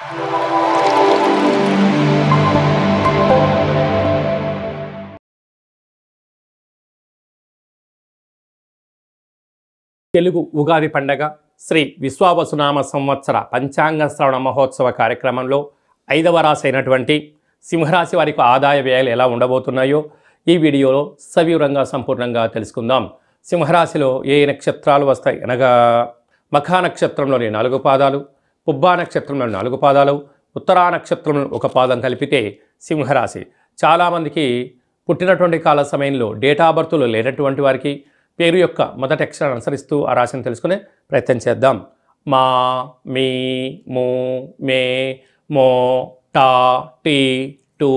తెలుగు ఉగాది పండగ శ్రీ విశ్వావసునామ సంవత్సర పంచాంగ శ్రవణ మహోత్సవ కార్యక్రమంలో 5వ రాశి అయినటువంటి సింహరాశి వారికి ఆదాయ వ్యయాలు ఎలా ఉండబోతున్నాయో ఈ వీడియోలో సవివరంగా సంపూర్ణంగా తెలుసుకుందాం. సింహరాశిలో ఏ నక్షత్రాలు వస్తాయి అనగా మఖా నక్షత్రంలోని 4 పాదాలు, పుబ్బా నక్షత్రంలోని 4 పాదాలు, ఉత్తరా నక్షత్రంలో 1 పాదం కలిపితే సింహరాశి. చాలామందికి పుట్టినటువంటి కాల సమయంలో డేటా బర్త్లు లేనటువంటి వారికి పేరు యొక్క మొదటి అక్షరాన్ని అనుసరిస్తూ ఆ రాశిని తెలుసుకునే ప్రయత్నం చేద్దాం. మా, మీ, మూ, మే, మో, టా, టీ, టు,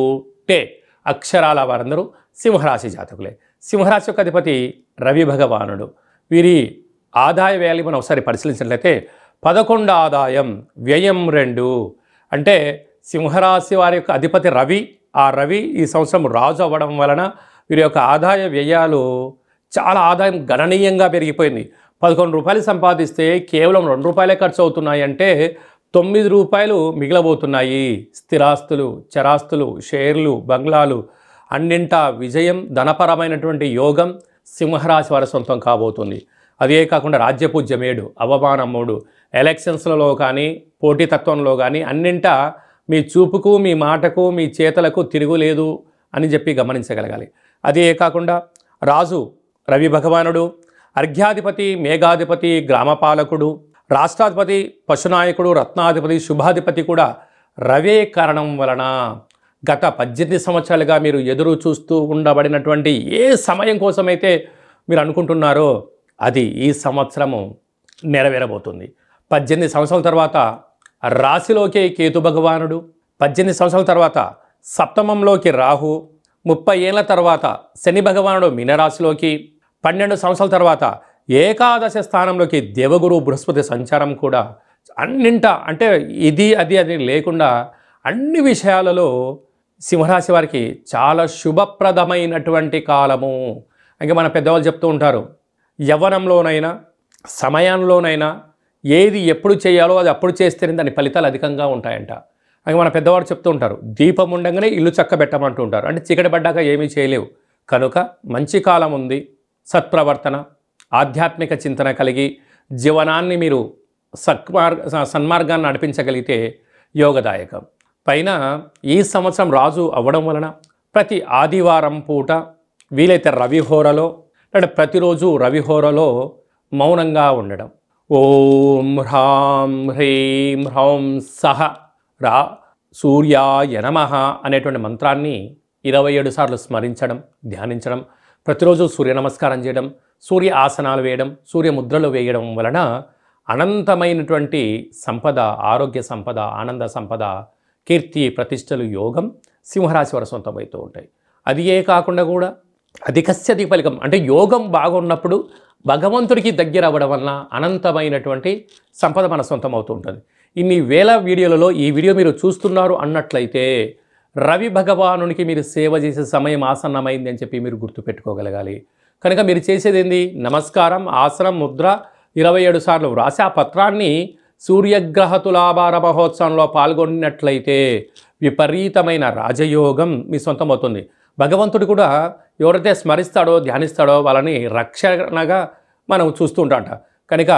టే అక్షరాల వారందరూ సింహరాశి జాతకులే. సింహరాశి యొక్క అధిపతి రవి భగవానుడు. వీరి ఆదాయ వ్యయాలు మనం ఒకసారి పరిశీలించినట్లయితే 11 ఆదాయం, వ్యయం 2. అంటే సింహరాశి వారి యొక్క అధిపతి రవి. ఆ రవి ఈ సంవత్సరం రాజు అవ్వడం వలన వీరి యొక్క ఆదాయ వ్యయాలు చాలా ఆదాయం గణనీయంగా పెరిగిపోయింది. 11 రూపాయలు సంపాదిస్తే కేవలం 2 రూపాయలే ఖర్చు అవుతున్నాయి అంటే 9 రూపాయలు మిగిలబోతున్నాయి. స్థిరాస్తులు, చరాస్తులు, షేర్లు, బంగ్లాలు అన్నింటా విజయం, ధనపరమైనటువంటి యోగం సింహరాశి వారి సొంతం కాబోతుంది. అదే కాకుండా రాజ్యపూజ్యమేడు, అవమానముడు, ఎలక్షన్స్లలో కానీ పోటీతత్వంలో కానీ అన్నింటా మీ చూపుకు, మీ మాటకు, మీ చేతలకు తిరుగులేదు అని చెప్పి గమనించగలగాలి. అదే కాకుండా రాజు రవి భగవానుడు, అర్ఘ్యాధిపతి, మేఘాధిపతి, గ్రామపాలకుడు, రాష్ట్రాధిపతి, పశునాయకుడు, రత్నాధిపతి, శుభాధిపతి కూడా రవే కారణం వలన గత 18 సంవత్సరాలుగా మీరు ఎదురు చూస్తూ ఉండబడినటువంటి ఏ సమయం కోసమైతే మీరు అనుకుంటున్నారో అది ఈ సంవత్సరము నెరవేరబోతుంది. 18 సంవత్సరాల తర్వాత రాశిలోకి కేతు భగవానుడు, 18 సంవత్సరాల తర్వాత సప్తమంలోకి రాహు, 30 ఏళ్ల తర్వాత శని భగవానుడు మీనరాశిలోకి, 12 సంవత్సరాల తర్వాత ఏకాదశ స్థానంలోకి దేవగురు బృహస్పతి సంచారం కూడా అన్నింటా అంటే ఇది అది లేకుండా అన్ని విషయాలలో సింహరాశి వారికి చాలా శుభప్రదమైనటువంటి కాలము. ఇంకా మన పెద్దవాళ్ళు చెప్తూ ఉంటారు, యవ్వనంలోనైనా సమయంలోనైనా ఏది ఎప్పుడు చేయాలో అది అప్పుడు చేస్తేనే దాని ఫలితాలు అధికంగా ఉంటాయంట. అని మన పెద్దవాడు చెప్తూ ఉంటారు, దీపం ఉండగానే ఇల్లు చక్కబెట్టమంటూ ఉంటారు. అంటే చీకటి పడ్డాక ఏమీ చేయలేవు. కనుక మంచి కాలం ఉంది. సత్ప్రవర్తన, ఆధ్యాత్మిక చింతన కలిగి జీవనాన్ని మీరు సన్మార్గాన్ని నడిపించగలిగితే యోగదాయకం. పైన ఈ సంవత్సరం రాజు అవ్వడం వలన ప్రతి ఆదివారం పూట వీలైతే రవిహోరలో అంటే ప్రతిరోజు రవిహోరలో మౌనంగా ఉండడం, ఓం హ్రాం హ్రీం హ్రౌం సహ రా సూర్యాయ నమః అనేటువంటి మంత్రాన్ని 27 సార్లు స్మరించడం, ధ్యానించడం, ప్రతిరోజు సూర్య నమస్కారం చేయడం, సూర్య ఆసనాలు వేయడం, సూర్య ముద్రలు వేయడం వలన అనంతమైనటువంటి సంపద, ఆరోగ్య సంపద, ఆనంద సంపద, కీర్తి ప్రతిష్టలు, యోగం సింహరాశి వారి సొంతమవుతూ ఉంటాయి. అది ఏ కాకుండా కూడా అధికస్యధిక ఫలితం అంటే యోగం బాగున్నప్పుడు భగవంతుడికి దగ్గర అవ్వడం వలన అనంతమైనటువంటి సంపద మన సొంతం అవుతూ ఉంటుంది. ఇన్ని వేల వీడియోలలో ఈ వీడియో మీరు చూస్తున్నారు అన్నట్లయితే రవి భగవానునికి మీరు సేవ చేసే సమయం ఆసన్నమైంది అని చెప్పి మీరు గుర్తుపెట్టుకోగలగాలి. కనుక మీరు చేసేది ఏంది? నమస్కారం, ఆసనం, ముద్ర 27 సార్లు వ్రాసి ఆ పత్రాన్ని సూర్యగ్రహ తులాభార మహోత్సవంలో పాల్గొన్నట్లయితే విపరీతమైన రాజయోగం మీ సొంతం అవుతుంది. భగవంతుడు కూడా ఎవరైతే స్మరిస్తాడో, ధ్యానిస్తాడో వాళ్ళని రక్షణగా మనం చూస్తూ ఉంటాంట. కనుక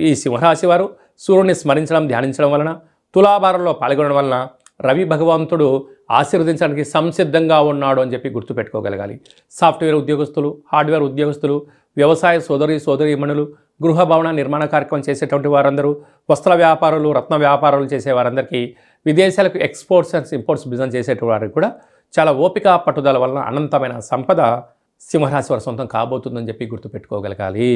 ఈ సింహరాశి వారు సూర్యుడిని స్మరించడం, ధ్యానించడం వలన, తులాభారంలో పాల్గొనడం వలన రవి భగవంతుడు ఆశీర్వదించడానికి సంసిద్ధంగా ఉన్నాడు అని చెప్పి గుర్తుపెట్టుకోగలగాలి. సాఫ్ట్వేర్ ఉద్యోగస్తులు, హార్డ్వేర్ ఉద్యోగస్తులు, వ్యవసాయ సోదరీమణులు, గృహ భవన నిర్మాణ కార్యక్రమం చేసేటువంటి వారందరూ, వస్త్ర వ్యాపారులు, రత్న వ్యాపారాలు చేసే వారందరికీ, విదేశాలకు ఎక్స్పోర్ట్స్ అండ్ ఇంపోర్ట్స్ బిజినెస్ చేసేటువంటి వారికి కూడా చాలా ఓపిక, పట్టుదల వలన అనంతమైన సంపద సింహరాశి వారి సొంతం కాబోతుందని చెప్పి గుర్తుపెట్టుకోగలగాలి.